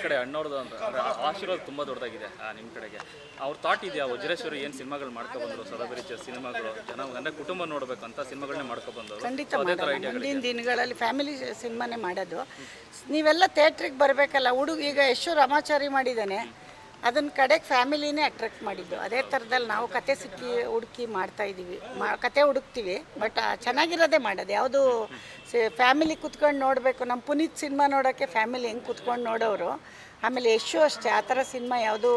ಕಡೆ ಅಣ್ಣವ್ರದ್ದು ಅಂದರೆ ಆಶೀರ್ವಾದ ತುಂಬ ದೊಡ್ಡದಾಗಿದೆ ನಿಮ್ಮ ಕಡೆಗೆ. ಅವ್ರ ಥಾಟ್ ಇದೆಯಾ ವಜ್ರೇಶ್ವರಿ ಏನು ಸಿನಿಮಾಗಳು ಮಾಡ್ಕೊಬಂದರು, ಸದಬರಿಚ ಸಿನಿಮಾಗಳು ಜನ ಅಂದರೆ ಕುಟುಂಬ ನೋಡಬೇಕಂತ ಸಿನಿಮಾಗಳನ್ನೇ ಮಾಡ್ಕೊಬಂದರು. ಖಂಡಿತ ಮುಂದಿನ ದಿನಗಳಲ್ಲಿ ಫ್ಯಾಮಿಲಿ ಸಿನಿಮಾನೇ ಮಾಡೋದು. ನೀವೆಲ್ಲ ಥಿಯೇಟ್ರಿಗೆ ಬರಬೇಕಲ್ಲ. ಈಗ ಯಶು ರಾಮಾಚಾರಿ ಮಾಡಿದ್ದಾನೆ, ಅದನ್ನ ಕಡೆಗೆ ಫ್ಯಾಮಿಲಿನೇ ಅಟ್ರಾಕ್ಟ್ ಮಾಡಿದ್ದು. ಅದೇ ಥರದಲ್ಲಿ ನಾವು ಕತೆ ಹುಡುಕಿ ಮಾಡ್ತಾಯಿದ್ದೀವಿ, ಕತೆ ಹುಡುಕ್ತೀವಿ. ಬಟ್ ಚೆನ್ನಾಗಿರೋದೇ ಮಾಡೋದು. ಯಾವುದು ಫ್ಯಾಮಿಲಿ ಕುತ್ಕೊಂಡು ನೋಡಬೇಕು. ನಮ್ಮ ಪುನೀತ್ ಸಿನಿಮಾ ನೋಡೋಕ್ಕೆ ಫ್ಯಾಮಿಲಿ ಹೆಂಗೆ ಕುತ್ಕೊಂಡು ನೋಡೋರು. ಆಮೇಲೆ ಯಶು ಅಷ್ಟೇ ಆ ಥರ ಸಿನಿಮಾ ಯಾವುದೂ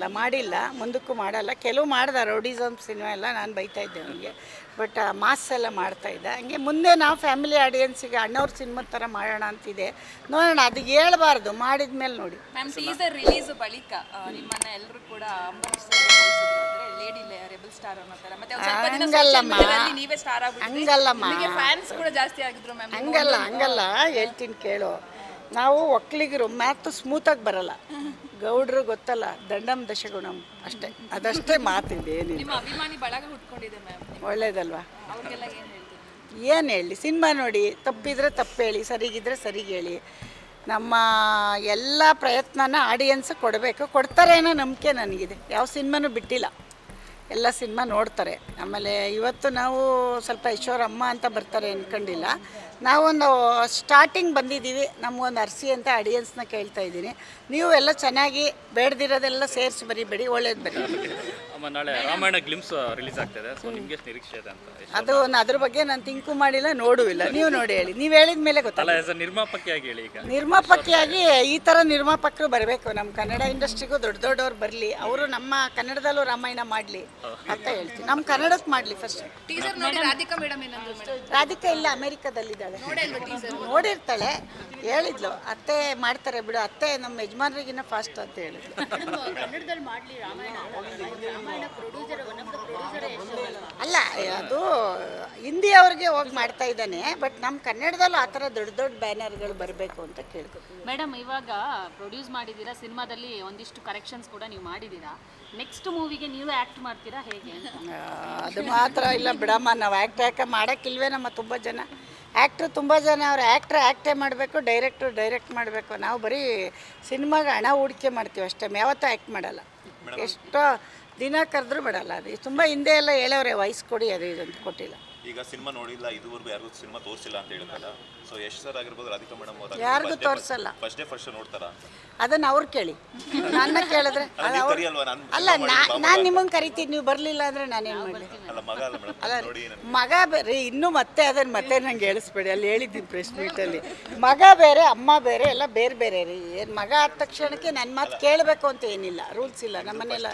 ಮಾಡಿಲ್ಲ, ಮುಂದಕ್ಕೂ ಮಾಡಲ್ಲ. ಕೆಲವು ಮಾಡ್ದೆ ರೌಡಿಸಮ್ ಸಿನಿಮಾ ಎಲ್ಲ ನಾನು ಬೈತಾಯಿದ್ದೆ ಅವನಿಗೆ. ಬಟ್ ಮಾಸ್ ಎಲ್ಲ ಮಾಡ್ತಾಯಿದ್ದ. ಹಂಗೆ ಮುಂದೆ ನಾವು ಫ್ಯಾಮಿಲಿ ಆಡಿಯನ್ಸಿಗೆ ಅಣ್ಣವ್ರ ಸಿನಿಮಾದ ಥರ ಮಾಡೋಣ ಅಂತಿದೆ. ನೋಡೋಣ, ಅದು ಹೇಳ್ಬಾರ್ದು, ಮಾಡಿದ ಮೇಲೆ ನೋಡಿ. ಮ್ಯಾಮ್ ಟೀಸರ್ ರಿಲೀಸ್ ಬಳಿಕ ನಿಮ್ಮನ್ನ ಎಲ್ಲರೂ ಕೂಡ ಲೇಡಿ ರೆಬಲ್ ಸ್ಟಾರ್ ಅನ್ನೋ ಥರ ಮತ್ತೆ ನೀವೇ ಸ್ಟಾರ್ ಆಗ್ಬಿಟ್ಟು ಫ್ಯಾನ್ಸ್ ಕೂಡ ಜಾಸ್ತಿ ಆಗಿದ್ರು ಮ್ಯಾಮ್. ಹಂಗಲ್ಲ ಹೇಳ್ತೀನಿ ಕೇಳು. ನಾವು ಒಕ್ಕಲಿಗರು ಮ್ಯಾಥ್ ಸ್ಮೂತಾಗಿ ಬರಲ್ಲ. ಗೌಡ್ರು ಗೊತ್ತಲ್ಲ, ದಂಡಂ ದಶಗುಣಂ ಅಷ್ಟೇ, ಅದಷ್ಟೇ ಮಾತಿದೆ. ಏನಿಲ್ಲ. ನಿಮ್ಮ ಅಭಿಮಾನಿ ಬಳಗ ಹುಟ್ಕೊಂಡಿದೆ ಮ್ಯಾಮ್, ಒಳ್ಳೇದಲ್ವಾ? ಅವ್ರಿಗೆಲ್ಲ ಏನು ಹೇಳ್ತೀವಿ? ಏನು ಹೇಳಿ, ಸಿನಿಮಾ ನೋಡಿ, ತಪ್ಪಿದ್ರೆ ತಪ್ಪು ಹೇಳಿ, ಸರಿಗಿದ್ರೆ ಸರಿಗೆ ಹೇಳಿ. ನಮ್ಮ ಎಲ್ಲ ಪ್ರಯತ್ನನ ಆಡಿಯನ್ಸ್ ಕೊಡಬೇಕು, ಕೊಡ್ತಾರೆ ಅನ್ನೋ ನಂಬಿಕೆ ನನಗಿದೆ. ಯಾವ ಸಿನಿಮಾನೂ ಬಿಟ್ಟಿಲ್ಲ, ಎಲ್ಲ ಸಿನಿಮಾ ನೋಡ್ತಾರೆ. ಆಮೇಲೆ ಇವತ್ತು ನಾವು ಸ್ವಲ್ಪ ಈಶ್ವರಮ್ಮ ಅಂತ ಬರ್ತಾರೆ ಅಂದ್ಕೊಂಡಿಲ್ಲ. ನಾವೊಂದು ಸ್ಟಾರ್ಟಿಂಗ್ ಬಂದಿದ್ದೀವಿ, ನಮಗೊಂದು ಅರ್ಸಿ ಅಂತ ಆಡಿಯನ್ಸ್ನ ಕೇಳ್ತಾ ಇದ್ದೀನಿ. ನೀವು ಎಲ್ಲ ಚೆನ್ನಾಗಿ ಬೇಡದಿರೋದೆಲ್ಲ ಸೇರಿಸಿ ಬರೀಬೇಡಿ, ಒಳ್ಳೇದು ಬರೀ. ನಾಳೆ ರಾಮಾಯಣ ಗ್ಲಿಮ್ಸ್ ರಿಲೀಸ್ ಆಗ್ತದೆ, ಸೊ ನಿಮಗೆ ನಿರೀಕ್ಷೆ ಇದೆ ಅಂತ? ಅದು ಅದ್ರ ಬಗ್ಗೆ ನಾನು ತಿಂಕು ಮಾಡಿಲ್ಲ, ನೋಡುವಿಲ್ಲ. ನೀವು ನೋಡಿ ಹೇಳಿ, ನೀವು ಹೇಳಿದ ಮೇಲೆ ಗೊತ್ತಲ್ಲ. ನಿರ್ಮಾಪಕಿಯಾಗಿ ಹೇಳಿ. ಈಗ ನಿರ್ಮಾಪಕಿಯಾಗಿ ಈ ಥರ ನಿರ್ಮಾಪಕರು ಬರಬೇಕು ನಮ್ಮ ಕನ್ನಡ ಇಂಡಸ್ಟ್ರಿಗೂ. ದೊಡ್ಡವ್ರು ಬರಲಿ, ಅವರು ನಮ್ಮ ಕನ್ನಡದಲ್ಲೂ ರಾಮಾಯಣ ಮಾಡಲಿ ಅಂತ ಹೇಳ್ತೀನಿ. ನಮ್ಮ ಕನ್ನಡಕ್ಕೆ ಮಾಡಲಿ ಫಸ್ಟ್. ಟೀಸರ್ ನೋಡಿ ರಾಧಿಕಾ ಮೇಡಮ್ ಏನಂದ್ರು ಮೇಡಮ್? ರಾಧಿಕಾ ಇಲ್ಲ, ಅಮೆರಿಕದಲ್ಲಿದ್ದಾಳೆ. ನೋಡಿರ್ತಾಳೆ, ಹೇಳಿದ್ಲು ಅತ್ತೆ ಮಾಡ್ತಾರೆ ಬಿಡು, ಅತ್ತೆ ನಮ್ಮ ಯಜಮಾನ್ರಿಗಿನ್ನ ಫಾಸ್ಟ್ ಅಂತ ಹೇಳಿದ್ಲು. ಅಲ್ಲ, ಅದು ಹಿಂದಿ ಅವ್ರಿಗೆ ಹೋಗಿ ಮಾಡ್ತಾ ಇದ್ದಾನೆ. ಬಟ್ ನಮ್ಮ ಕನ್ನಡದಲ್ಲೂ ಆ ಥರ ದೊಡ್ಡ ಬ್ಯಾನರ್ಗಳು ಬರಬೇಕು ಅಂತ ಕೇಳ್ಕೊತೀವಿ. ಮೇಡಮ್, ಇವಾಗ ಪ್ರೊಡ್ಯೂಸ್ ಮಾಡಿದ್ದೀರಾ, ಸಿನಿಮಾದಲ್ಲಿ ಒಂದಿಷ್ಟು ಕರೆಕ್ಷನ್ಸ್ ಕೂಡ ನೀವು ಮಾಡಿದ್ದೀರಾ. ನೆಕ್ಸ್ಟ್ ಮೂವಿಗೆ ನೀವು ಆ್ಯಕ್ಟ್ ಮಾಡ್ತೀರಾ ಹೇಗೆ? ಅದು ಮಾತ್ರ ಇಲ್ಲ ಬಿಡಮ್ಮ, ನಾವು ಆ್ಯಕ್ಟ್ ಮಾಡೋಕ್ಕಿಲ್ವೇ. ನಮ್ಮ ತುಂಬ ಜನ ಆ್ಯಕ್ಟ್ರು ಅವ್ರು ಆ್ಯಕ್ಟೇ ಮಾಡಬೇಕು, ಡೈರೆಕ್ಟ್ ಮಾಡಬೇಕು. ನಾವು ಬರೀ ಸಿನಿಮಾಗೆ ಹಣ ಹೂಡಿಕೆ ಮಾಡ್ತೀವಿ ಅಷ್ಟೇ, ಯಾವತ್ತೂ ಆ್ಯಕ್ಟ್ ಮಾಡಲ್ಲ. ಎಷ್ಟೋ ದಿನ ಕರೆದ್ರೂ ಬಿಡಲ್ಲ. ಅದು ತುಂಬ ಹಿಂದೆ ಎಲ್ಲ ಹೇಳೋರೆ, ವಯಸ್ಸು ಕೊಡಿ ಅದು ಇದಂತ ಕೊಟ್ಟಿಲ್ಲ. ಈಗ ಸಿನಿಮಾ ನೋಡಿಲ್ಲ, ಇದುವರೆಗೂ ಯಾರಿಗೂ ಸಿನಿಮಾ ತೋರಿಸಿಲ್ಲ ಅಂತ ಹೇಳ್ತಾರ. ಸೊ ಯಶ್ ಸರ್ ಆಗಿರ್ಬೋದು, ರಾಧಿಕಾ ಮೇಡಮ್ ಅವರು ಯಾರಿಗೂ ತೋರಿಸಲ್ಲ. ಫಸ್ಟ್ ನೋಡ್ತಾರಾ? ಅದನ್ನ ಅವ್ರು ಕೇಳಿ, ನನ್ನ ಕೇಳಿದ್ರೆ ಅಲ್ಲ. ನಾನು ನಿಮ್ಮನ್ನು ಕರಿತೀನಿ, ನೀವು ಬರಲಿಲ್ಲ ಅಂದರೆ ನಾನೇನು ಮಾಡಲಿ? ಮಗ ಬೇರೆ ಇನ್ನೂ ಮತ್ತೆ ಮತ್ತೆ ನಂಗೆ ಹೇಳಿಸ್ಬೇಡಿ. ಅಲ್ಲಿ ಹೇಳಿದ್ದೀನಿ ಪ್ರೆಸ್ ಮೀಟಲ್ಲಿ, ಮಗ ಬೇರೆ ಅಮ್ಮ ಬೇರೆ, ಎಲ್ಲ ಬೇರೆ ರೀ. ಏನು ಮಗ ಆದ ತಕ್ಷಣಕ್ಕೆ ನನ್ನ ಮಾತು ಕೇಳಬೇಕು ಅಂತ ಏನಿಲ್ಲ, ರೂಲ್ಸ್ ಇಲ್ಲ ನಮ್ಮನೆಲ್ಲ.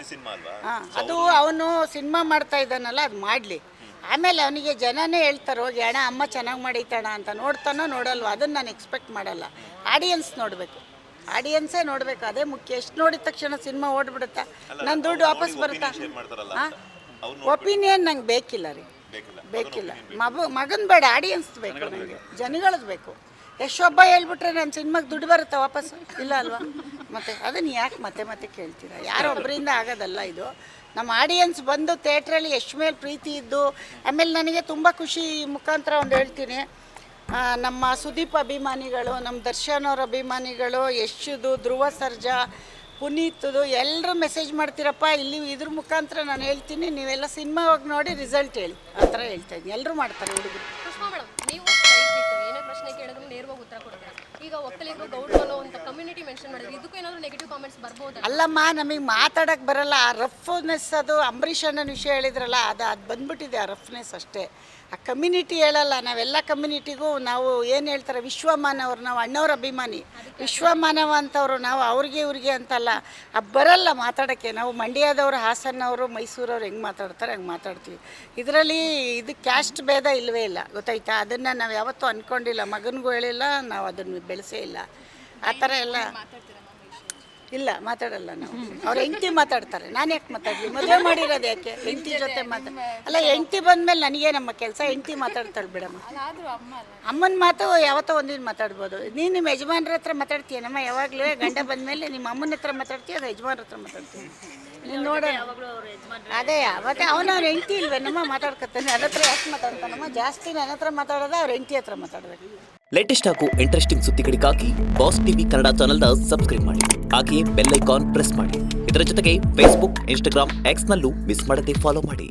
ಹಾಂ, ಅದು ಅವನು ಸಿನಿಮಾ ಮಾಡ್ತಾ ಇದ್ದಾನಲ್ಲ, ಅದು ಮಾಡಲಿ. ಆಮೇಲೆ ಅವನಿಗೆ ಜನನೇ ಹೇಳ್ತಾರೆ ಹೋಗಿ, ಅಣ್ಣ ಅಮ್ಮ ಚೆನ್ನಾಗಿ ಮಾಡೈತಣ್ಣ ಅಂತ. ನೋಡ್ತಾನೋ ನೋಡಲ್ವ, ಅದನ್ನು ನಾನು ಎಕ್ಸ್ಪೆಕ್ಟ್ ಮಾಡಲ್ಲ. ಆಡಿಯನ್ಸ್ ನೋಡಬೇಕು, ಆಡಿಯನ್ಸೇ ನೋಡಬೇಕು, ಅದೇ ಮುಖ್ಯ. ಎಷ್ಟು ನೋಡಿದ ತಕ್ಷಣ ಸಿನಿಮಾ ಓಡ್ಬಿಡುತ್ತಾ, ನನ್ನ ದುಡ್ಡು ವಾಪಸ್ ಬರುತ್ತಾ? ಒಪಿನಿಯನ್ ನಂಗೆ ಬೇಕಿಲ್ಲ ರೀ, ಬೇಕಿಲ್ಲ. ಮಗನ ಬೇಡ, ಆಡಿಯನ್ಸ್ ಬೇಕು ನನಗೆ, ಜನಗಳದ್ದು ಬೇಕು. ಎಷ್ಟೊಬ್ಬ ಹೇಳ್ಬಿಟ್ರೆ ನನ್ನ ಸಿನಿಮಾಗೆ ದುಡ್ಡು ಬರುತ್ತಾ ವಾಪಸ್? ಇಲ್ಲ ಅಲ್ವಾ? ಮತ್ತು ಅದನ್ನು ಯಾಕೆ ಮತ್ತೆ ಕೇಳ್ತೀರಾ? ಯಾರೊಬ್ಬರಿಂದ ಆಗೋದಲ್ಲ ಇದು. ನಮ್ಮ ಆಡಿಯನ್ಸ್ ಬಂದು ಥಿಯೇಟ್ರಲ್ಲಿ ಎಷ್ಟು ಮೇಲೆ ಪ್ರೀತಿ ಇದ್ದು. ಆಮೇಲೆ ನನಗೆ ತುಂಬ ಖುಷಿ, ಮುಖಾಂತರ ಒಂದು ಹೇಳ್ತೀನಿ, ನಮ್ಮ ಸುದೀಪ್ ಅಭಿಮಾನಿಗಳು, ನಮ್ಮ ದರ್ಶನ್ ಅವ್ರ ಅಭಿಮಾನಿಗಳು, ಯಶುದು, ಧ್ರುವ ಸರ್ಜಾ, ಪುನೀತ್ದು ಎಲ್ಲರೂ ಮೆಸೇಜ್ ಮಾಡ್ತೀರಪ್ಪ. ಇಲ್ಲಿ ಇದ್ರ ಮುಖಾಂತರ ನಾನು ಹೇಳ್ತೀನಿ, ನೀವೆಲ್ಲ ಸಿನಿಮಾ ಹೋಗಿ ನೋಡಿ ರಿಸಲ್ಟ್ ಹೇಳಿ, ಆ ಥರ ಹೇಳ್ತಾ ಇದ್ದೀನಿ. ಎಲ್ಲರೂ ಮಾಡ್ತಾರೆ ಹುಡುಗರು. ನೀವು ಏನೇ ಪ್ರಶ್ನೆ ಕೇಳಿದ್ರು ನೇರವಾಗಿ ಉತ್ತರ ಕೊಡ್ತೀರಾ? ಈಗ ಒಕ್ಕಲಿಗರು ಗೌಡ್ರು ಅಂತ ಕಮ್ಯುನಿಟಿ ಮೆನ್ಷನ್ ಮಾಡಿದ್ರೆ ಇದಕ್ಕೂ ಏನಾದರೂ ನೆಗೆಟಿವ್ ಕಾಮೆಂಟ್ಸ್ ಬರ್ಬೋದು? ಅಲ್ಲಮ್ಮ, ನಮಗೆ ಮಾತಾಡೋಕ್ಕೆ ಬರಲ್ಲ. ಆ ರಫ್ನೆಸ್, ಅದು ಅಂಬರೀಷ್ ಅಣ್ಣನ ವಿಷಯ ಹೇಳಿದ್ರಲ್ಲ, ಅದು ಬಂದ್ಬಿಟ್ಟಿದೆ ಆ ರಫ್ನೆಸ್ ಅಷ್ಟೇ. ಆ ಕಮ್ಯುನಿಟಿ ಹೇಳಲ್ಲ. ನಾವೆಲ್ಲ ಕಮ್ಯುನಿಟಿಗೂ ನಾವು ಏನು ಹೇಳ್ತಾರೆ, ವಿಶ್ವಮಾನವರು, ನಾವು ಅಣ್ಣವ್ರ ಅಭಿಮಾನಿ, ವಿಶ್ವಮಾನವ ಅಂತವ್ರು ನಾವು. ಅವ್ರಿಗೆ ಇವ್ರಿಗೆ ಅಂತಲ್ಲ, ಬರಲ್ಲ ಮಾತಾಡೋಕ್ಕೆ. ನಾವು ಮಂಡ್ಯದವರು, ಹಾಸನವರು, ಮೈಸೂರವ್ರು ಹೆಂಗೆ ಮಾತಾಡ್ತಾರೆ ಹಂಗೆ ಮಾತಾಡ್ತೀವಿ. ಇದರಲ್ಲಿ ಇದು ಕ್ಯಾಸ್ಟ್ ಭೇದ ಇಲ್ಲವೇ ಇಲ್ಲ, ಗೊತ್ತಾಯ್ತಾ? ಅದನ್ನು ನಾವು ಯಾವತ್ತೂ ಅಂದ್ಕೊಂಡಿಲ್ಲ, ಮಗನಿಗೂ ಹೇಳಿಲ್ಲ, ನಾವು ಅದನ್ನು ಬೆಳೆಸೇ ಇಲ್ಲ. ಆ ಥರ ಎಲ್ಲ ಇಲ್ಲ, ಮಾತಾಡಲ್ಲ ನಾವು. ಅವ್ರು ಹೆಂಡ್ತಿ ಮಾತಾಡ್ತಾರೆ, ನಾನು ಯಾಕೆ ಮಾತಾಡಲಿ? ಮದುವೆ ಮಾಡಿರೋದು ಯಾಕೆ? ಹೆಂಡ್ತಿ ಜೊತೆ ಅಲ್ಲ, ಹೆಂಡ್ತಿ ಬಂದಮೇಲೆ ನನಗೆ ನಮ್ಮ ಕೆಲಸ. ಹೆಂಡ್ತಿ ಮಾತಾಡ್ತಾಳೆ ಬಿಡಮ್ಮ. ಅಮ್ಮನ ಮಾತು ಯಾವತ್ತೋ ಒಂದಿನ ಮಾತಾಡ್ಬೋದು. ನೀನು ನಿಮ್ಮ ಯಜಮಾನ್ರ ಹತ್ರ ಮಾತಾಡ್ತೀಯ ನಮ್ಮ, ಯಾವಾಗಲೂ ಗಂಡ ಬಂದಮೇಲೆ ನಿಮ್ಮ ಅಮ್ಮನ ಹತ್ರ ಮಾತಾಡ್ತೀಯ, ಅದು ಯಜಮಾನ್ರ ಹತ್ರ ಮಾತಾಡ್ತೀಯ. ನೋಡೋಣ ಅದೇ ಮತ್ತೆ ಅವನವ್ರ ಹೆಂಡತಿ ಇಲ್ವೇನಮ್ಮ ಮಾತಾಡ್ಕೊತಾನೆ. ನನ್ನ ಹತ್ರ ಯಾಕೆ ಮಾತಾಡ್ತಾನಮ್ಮ ಜಾಸ್ತಿ? ನನ್ನ ಹತ್ರ ಮಾತಾಡೋದು ಅವ್ರ ಹೆಂಡತಿ ಹತ್ರ ಮಾತಾಡಬೇಕು. ಲೇಟೆಸ್ಟ್ ಹಾಗೂ ಇಂಟ್ರೆಸ್ಟಿಂಗ್ ಸುದ್ದಿಗಳಿಗಾಗಿ ಬಾಸ್ ಟಿವಿ ಕನ್ನಡ ಚಾನೆಲ್ನ ಸಬ್ಸ್ಕ್ರೈಬ್ ಮಾಡಿ. ಹಾಗೆಯೇ ಬೆಲ್ ಐಕಾನ್ ಪ್ರೆಸ್ ಮಾಡಿ. ಇದರ ಜೊತೆಗೆ ಫೇಸ್ಬುಕ್, ಇನ್ಸ್ಟಾಗ್ರಾಮ್, ಎಕ್ಸ್ನಲ್ಲೂ ಮಿಸ್ ಮಾಡದೆ ಫಾಲೋ ಮಾಡಿ.